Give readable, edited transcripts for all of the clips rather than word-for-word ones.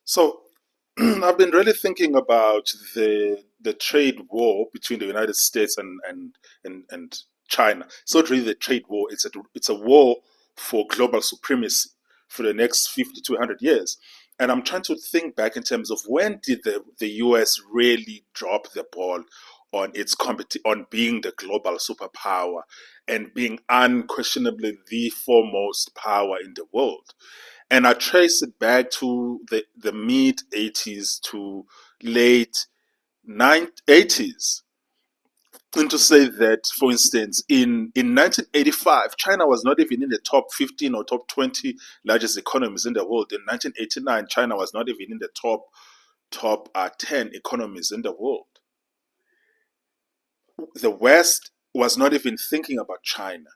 So I've been really thinking about the trade war between the United States and China. It's not really the trade war; it's a war for global supremacy for the next 50 to 100 years. And I'm trying to think back in terms of when did the US really drop the ball on on being the global superpower and being unquestionably the foremost power in the world. And I trace it back to the mid 80s to late 80s. And to say that, for instance, in 1985, China was not even in the top 15 or top 20 largest economies in the world. In 1989, China was not even in the top 10 economies in the world. The West was not even thinking about China.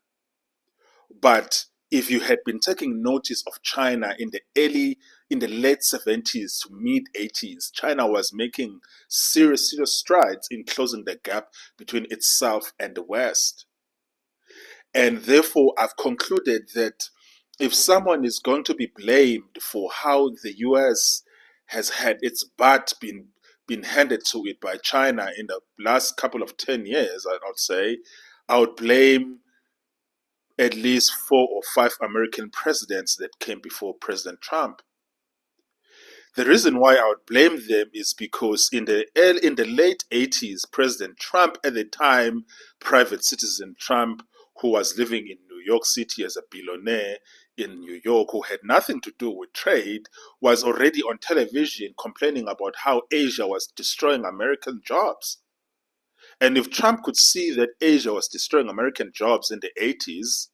But if you had been taking notice of China in the late 70s to mid 80s, China was making serious strides in closing the gap between itself and the West. And therefore, I've concluded that if someone is going to be blamed for how the US has had its butt been handed to it by China in the last couple of 10 years, I'd say, I would blame at least 4 or 5 American presidents that came before President Trump. The reason why I would blame them is because in the late 80s, President Trump, at the time, private citizen Trump, who was living in New York City as a billionaire in New York, who had nothing to do with trade, was already on television complaining about how Asia was destroying American jobs. And if Trump could see that Asia was destroying American jobs in the 80s,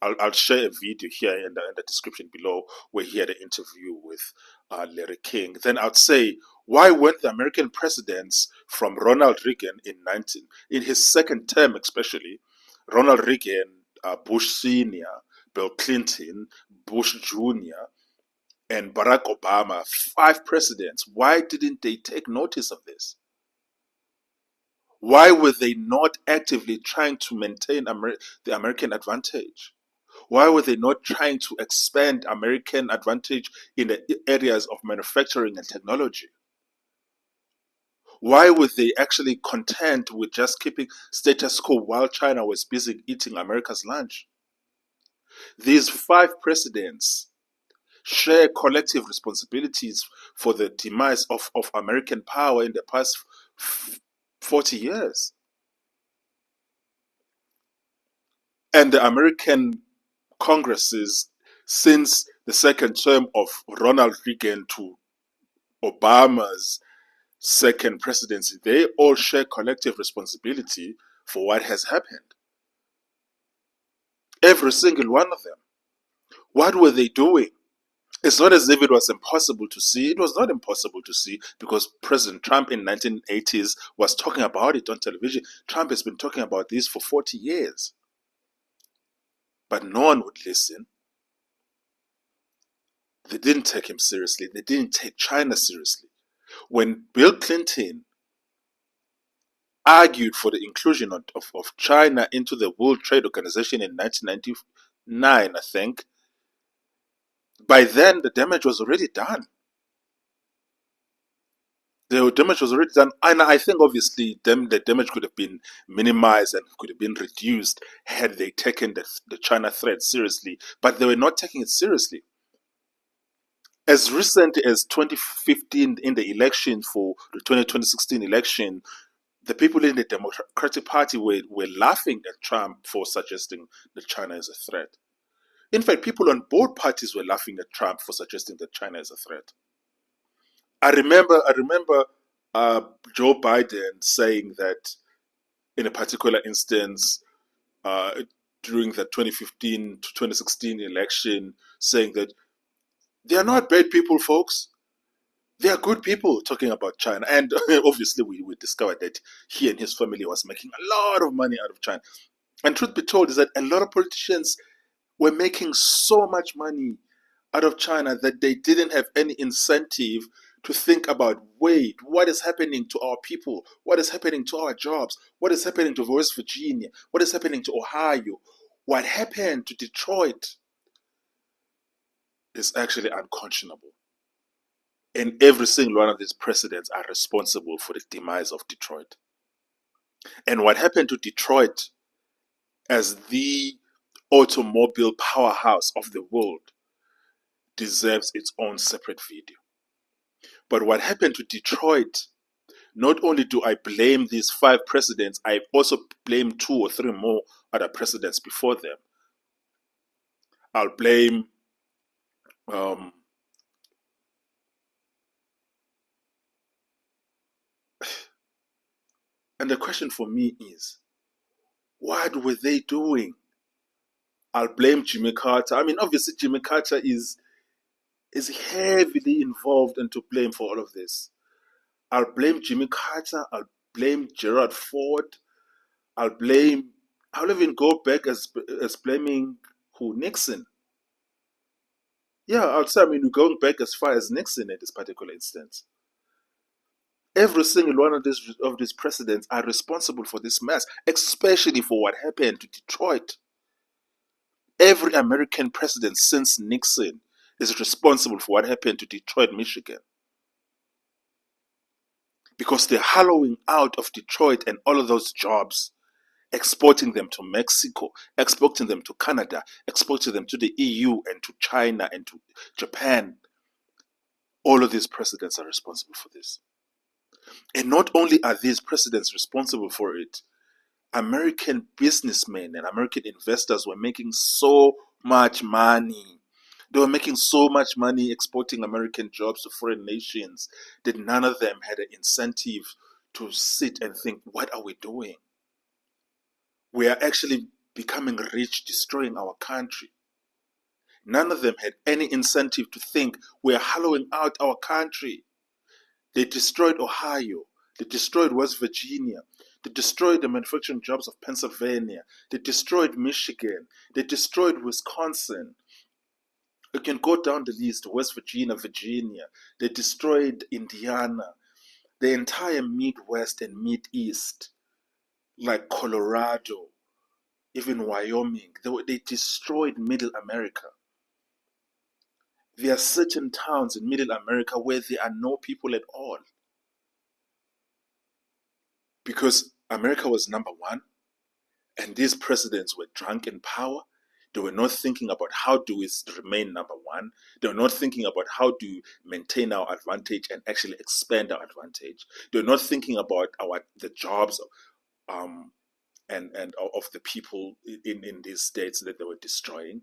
I'll share a video here in the description below where he had an interview with Larry King. Then I'd say, why weren't the American presidents from Ronald Reagan in his second term especially, Ronald Reagan, Bush Senior, Bill Clinton, Bush Junior, and Barack Obama, 5 presidents, why didn't they take notice of this? Why were they not actively trying to maintain the American advantage? Why were they not trying to expand American advantage in the areas of manufacturing and technology? Why were they actually content with just keeping status quo while China was busy eating America's lunch? These 5 presidents share collective responsibilities for the demise of American power in the past 40 years. And the American Congresses, since the second term of Ronald Reagan to Obama's second presidency, they all share collective responsibility for what has happened. Every single one of them. What were they doing? It's not as if it was impossible to see. It was not impossible to see because President Trump in 1980s was talking about it on television. Trump has been talking about this for 40 years. But no one would listen. They didn't take him seriously. They didn't take China seriously. When Bill Clinton argued for the inclusion of China into the World Trade Organization in 1999, I think, by then the damage was already done. The damage was already done, and I think obviously the damage could have been minimized and could have been reduced had they taken the China threat seriously, but they were not taking it seriously. As recent as 2015 in the election for the 2016 election, the people in the Democratic Party were laughing at Trump for suggesting that China is a threat. In fact, people on both parties were laughing at Trump for suggesting that China is a threat. I remember uh, Joe Biden saying that in a particular instance uh, during the 2015 to 2016 election, saying that they are not bad people, folks. They are good people, talking about China. And obviously, we discovered that he and his family was making a lot of money out of China. And truth be told is that a lot of politicians were making so much money out of China that they didn't have any incentive to think about, wait, what is happening to our people? What is happening to our jobs? What is happening to West Virginia? What is happening to Ohio? What happened to Detroit is actually unconscionable. And every single one of these presidents are responsible for the demise of Detroit. And what happened to Detroit as the automobile powerhouse of the world deserves its own separate video. But what happened to Detroit, not only do I blame these 5 presidents, I also blame 2 or 3 more other presidents before them. I'll blame um, and the question for me is, what were they doing? I'll blame Jimmy Carter. I mean, obviously Jimmy Carter is heavily involved and to blame for all of this. I'll blame Jimmy Carter. I'll blame Gerald Ford. I'll even go back as blaming who? Nixon. Yeah, I'll say, I mean, we're going back as far as Nixon in this particular instance. Every single one of these presidents are responsible for this mess, especially for what happened to Detroit. Every American president since Nixon is responsible for what happened to Detroit, Michigan. Because they're hollowing out of Detroit and all of those jobs, exporting them to Mexico, exporting them to Canada, exporting them to the EU and to China and to Japan. All of these presidents are responsible for this. And not only are these presidents responsible for it, American businessmen and American investors were making so much money. They were making so much money exporting American jobs to foreign nations that none of them had an incentive to sit and think, what are we doing? We are actually becoming rich, destroying our country. None of them had any incentive to think we are hollowing out our country. They destroyed Ohio. They destroyed West Virginia. They destroyed the manufacturing jobs of Pennsylvania. They destroyed Michigan. They destroyed Wisconsin. You can go down the list, West Virginia, Virginia. They destroyed Indiana. The entire Midwest and Mideast, like Colorado, even Wyoming. They destroyed Middle America. There are certain towns in Middle America where there are no people at all. Because America was number one, and these presidents were drunk in power. They were not thinking about how do we remain number one. They were not thinking about how do we maintain our advantage and actually expand our advantage. They were not thinking about the jobs and of the people in these states that they were destroying.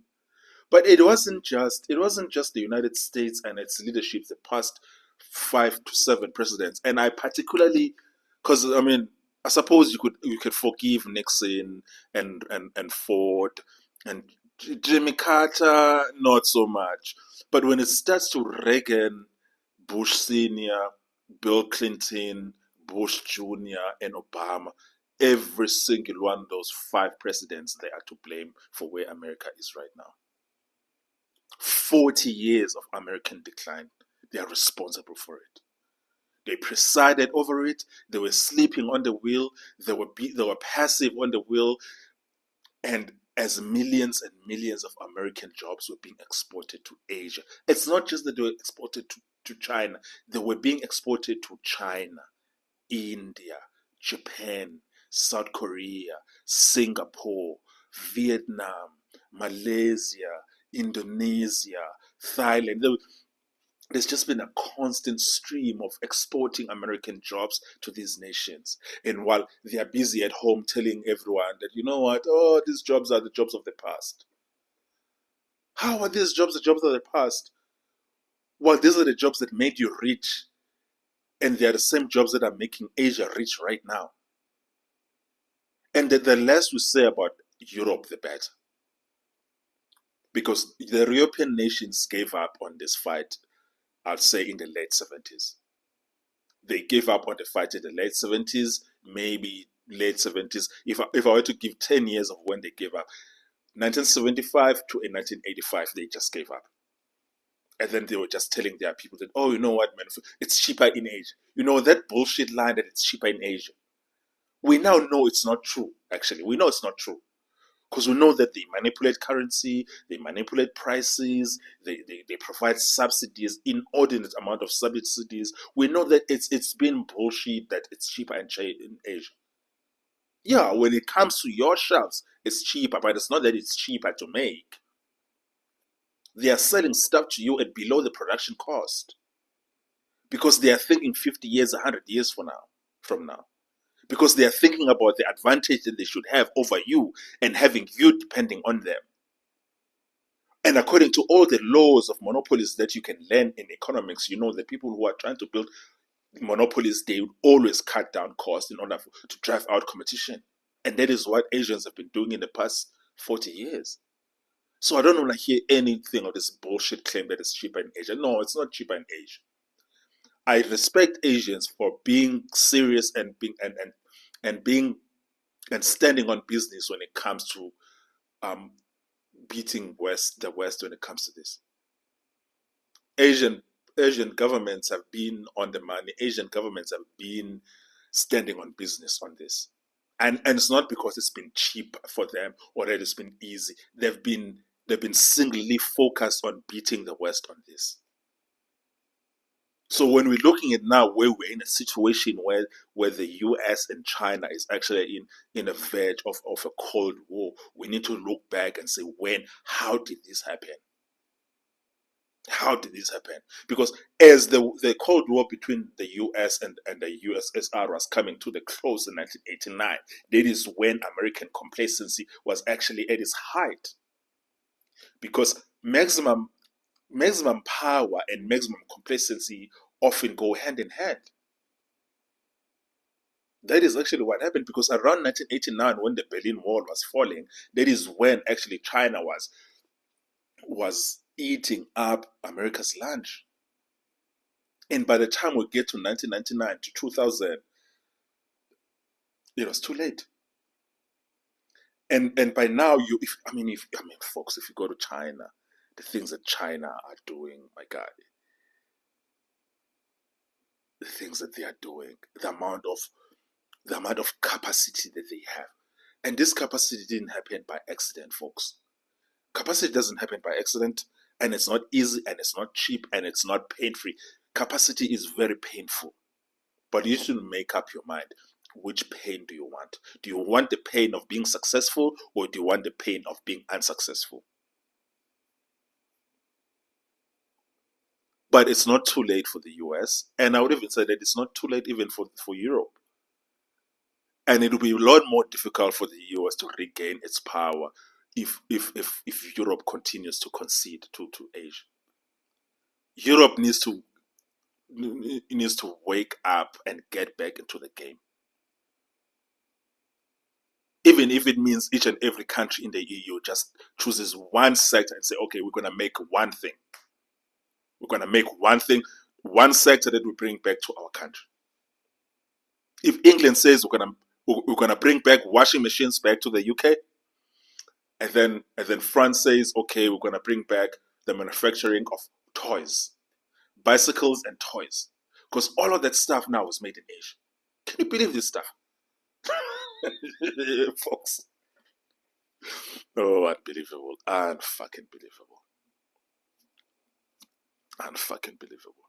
But it wasn't just the United States and its leadership the past 5 to 7 presidents. And I particularly, because I mean, I suppose you could forgive Nixon and Ford and Jimmy Carter, not so much. But when it starts to Reagan, Bush Senior, Bill Clinton, Bush Jr., and Obama, every single one of those 5 presidents, they are to blame for where America is right now. 40 years of American decline. They are responsible for it. They presided over it. They were sleeping on the wheel. They were passive on the wheel. And as millions and millions of American jobs were being exported to Asia, it's not just that they were exported to China. They were being exported to China, India, Japan, South Korea, Singapore, Vietnam, Malaysia, Indonesia, Thailand. There's just been a constant stream of exporting American jobs to these nations. And while they are busy at home telling everyone that, you know what, oh, these jobs are the jobs of the past. How are these jobs the jobs of the past? Well, these are the jobs that made you rich. And they are the same jobs that are making Asia rich right now. And the less we say about Europe, the better. Because the European nations gave up on this fight, I'll say, in the late 70s. They gave up on the fight in the late 70s, maybe late 70s. If I were to give 10 years of when they gave up, 1975 to 1985, they just gave up. And then they were just telling their people that, oh, you know what, man, it's cheaper in Asia. You know, that bullshit line that it's cheaper in Asia. We now know it's not true, actually. We know it's not true. Because we know that they manipulate currency, they manipulate prices, they provide subsidies, inordinate amount of subsidies. We know that it's been bullshit that it's cheaper in Asia. Yeah, when it comes to your shelves, it's cheaper, but it's not that it's cheaper to make. They are selling stuff to you at below the production cost because they are thinking 50 years, 100 years from now. Because they are thinking about the advantage that they should have over you and having you depending on them. And according to all the laws of monopolies that you can learn in economics, you know the people who are trying to build monopolies, they always cut down costs in order to drive out competition. And that is what Asians have been doing in the past 40 years. So I don't want to hear anything of this bullshit claim that it's cheaper in Asia. No, it's not cheaper in Asia. I respect Asians for being serious and being and standing on business when it comes to um, beating the West when it comes to this. Asian Asian governments have been on the money. Asian governments have been standing on business on this. And it's not because it's been cheap for them or that it's been easy. They've been singly focused on beating the West on this. So when we're looking at now where we're in a situation where the US and China is actually in a verge of a cold war, we need to look back and say how did this happen? How did this happen? Because as the Cold War between the US and the USSR was coming to the close in 1989, that is when American complacency was actually at its height. Because maximum power and maximum complacency often go hand in hand. That is actually what happened because around 1989, when the Berlin Wall was falling, that is when actually China was eating up America's lunch. And by the time we get to 1999 to 2000, it was too late. And by now, folks, if you go to China, the things that China are doing, my God, the things that they are doing, the amount of capacity that they have, and this capacity didn't happen by accident, folks. Capacity doesn't happen by accident, and it's not easy, and it's not cheap, and it's not pain-free. Capacity is very painful, but you should make up your mind. Which pain do you want? Do you want the pain of being successful, or do you want the pain of being unsuccessful? But it's not too late for the US, and I would even say that it's not too late even for Europe. And it will be a lot more difficult for the US to regain its power if Europe continues to concede to Asia. Europe needs to wake up and get back into the game. Even if it means each and every country in the EU just chooses one sector and say, okay, we're going to make one thing. We're going to make one sector that we bring back to our country. If England says we're gonna bring back washing machines back to the UK, and then France says, okay, we're gonna bring back the manufacturing of toys, bicycles and toys, because all of that stuff now is made in Asia. Can you believe this stuff? Folks. Oh, unbelievable. Unfucking believable. Unfucking believable.